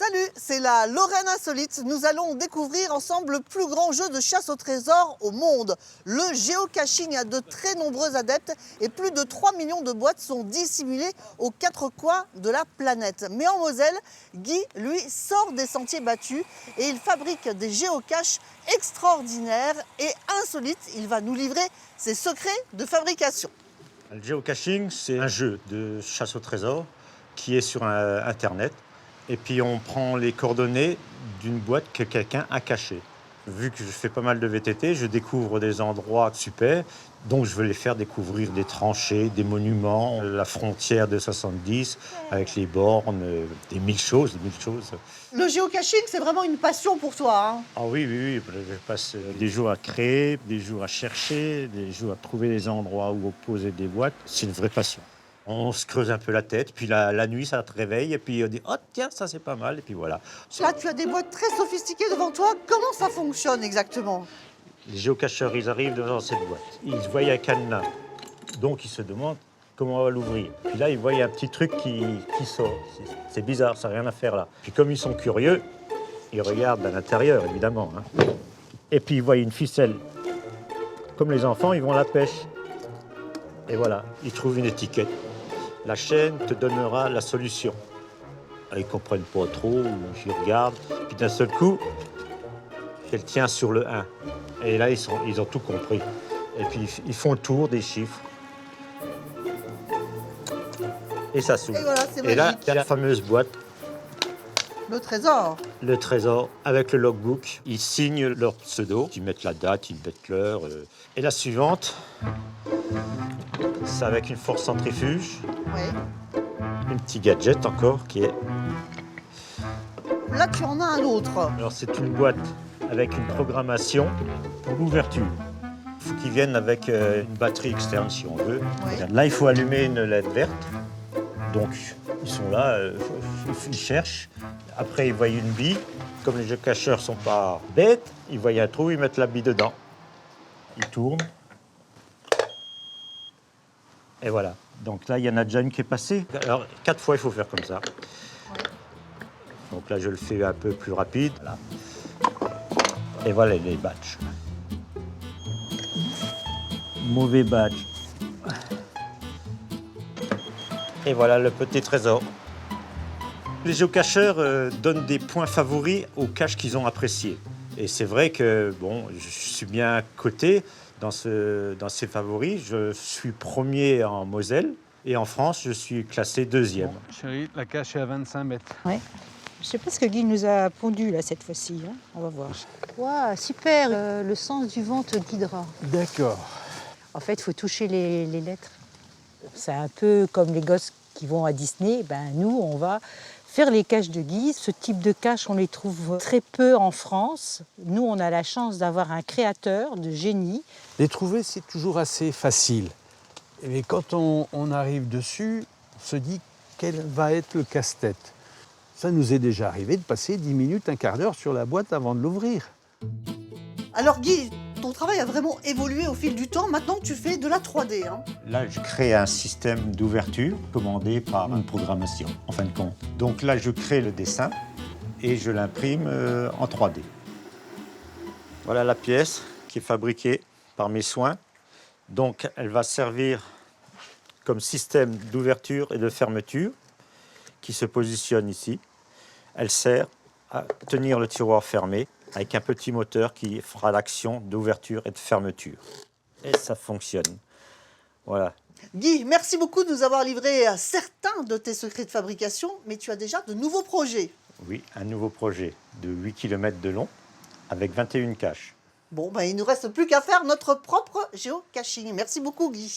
Salut, c'est la Lorraine Insolite. Nous allons découvrir ensemble le plus grand jeu de chasse au trésor au monde. Le géocaching a de très nombreux adeptes et plus de 3 millions de boîtes sont dissimulées aux quatre coins de la planète. Mais en Moselle, Guy, lui, sort des sentiers battus et il fabrique des géocaches extraordinaires et insolites. Il va nous livrer ses secrets de fabrication. Le géocaching, c'est un jeu de chasse au trésor qui est sur Internet. Et puis on prend les coordonnées d'une boîte que quelqu'un a cachée. Vu que je fais pas mal de VTT, je découvre des endroits super. Donc je veux les faire découvrir des tranchées, des monuments, la frontière de 70 avec les bornes, des mille choses. Le géocaching, c'est vraiment une passion pour toi, hein? Ah oui, je passe des jours à créer, des jours à chercher, des jours à trouver des endroits où poser des boîtes. C'est une vraie passion. On se creuse un peu la tête, puis la nuit, ça te réveille, et puis on dit « Oh, tiens, ça c'est pas mal », et puis voilà. Là, tu as des boîtes très sophistiquées devant toi. Comment ça fonctionne exactement? Les géocacheurs, ils arrivent devant cette boîte. Ils voient un cadenas, donc ils se demandent comment on va l'ouvrir. Puis là, ils voient un petit truc qui sort. C'est bizarre, ça n'a rien à faire là. Puis comme ils sont curieux, ils regardent à l'intérieur, évidemment. Et puis ils voient une ficelle. Comme les enfants, ils vont à la pêche. Et voilà, ils trouvent une étiquette. La chaîne te donnera la solution. Ils ne comprennent pas trop, ils regardent, puis d'un seul coup, elle tient sur le 1. Et là, ils ont tout compris. Et puis, ils font le tour des chiffres. Et ça s'ouvre. Et voilà, c'est Et là, magique. il y a la fameuse boîte, Le trésor. le trésor, avec le logbook. Ils signent leur pseudo, ils mettent la date, ils mettent l'heure. Et la suivante, c'est avec une force centrifuge. Oui. Un petit gadget encore qui est... Là, tu en as un autre. Alors c'est une boîte avec une programmation pour l'ouverture. Il faut qu'ils viennent avec une batterie externe si on veut. Oui. Là, il faut allumer une LED verte. Donc ils sont là, ils cherchent. Après, ils voient une bille. Comme les géocacheurs ne sont pas bêtes, ils voient un trou, ils mettent la bille dedans. Ils tournent. Et voilà. Donc là, il y en a déjà une qui est passée. Alors, 4 fois, il faut faire comme ça. Donc là, je le fais un peu plus rapide. Voilà. Et voilà les badges. Mauvais badge. Et voilà le petit trésor. Les géocacheurs donnent des points favoris aux caches qu'ils ont appréciés. Et c'est vrai que bon, je suis bien coté dans ces favoris. Je suis premier en Moselle. Et en France, je suis classé 2e. Bon, chérie, la cache est à 25 mètres. Ouais. Je sais pas ce que Guy nous a pondu là cette fois-ci. Hein. On va voir. Waouh, super. Le sens du vent te guidera. D'accord. En fait, il faut toucher les lettres. C'est un peu comme les gosses qui vont à Disney. Ben, nous, on va faire les caches de Guy. Ce type de cache, on les trouve très peu en France. Nous, on a la chance d'avoir un créateur de génie. Les trouver, c'est toujours assez facile. Mais quand on arrive dessus, on se dit quel va être le casse-tête. Ça nous est déjà arrivé de passer 10 minutes, un quart d'heure sur la boîte avant de l'ouvrir. Alors Guy, ton travail a vraiment évolué au fil du temps. Maintenant, tu fais de la 3D. Hein. Là, je crée un système d'ouverture commandé par une programmation, en fin de compte. Donc là, je crée le dessin et je l'imprime en 3D. Voilà la pièce qui est fabriquée par mes soins. Donc, elle va servir comme système d'ouverture et de fermeture qui se positionne ici. Elle sert à tenir le tiroir fermé avec un petit moteur qui fera l'action d'ouverture et de fermeture. Et ça fonctionne. Voilà. Guy, merci beaucoup de nous avoir livré certains de tes secrets de fabrication, mais tu as déjà de nouveaux projets. Oui, un nouveau projet de 8 km de long avec 21 caches. Bon, ben, il ne nous reste plus qu'à faire notre propre géocaching. Merci beaucoup, Guy.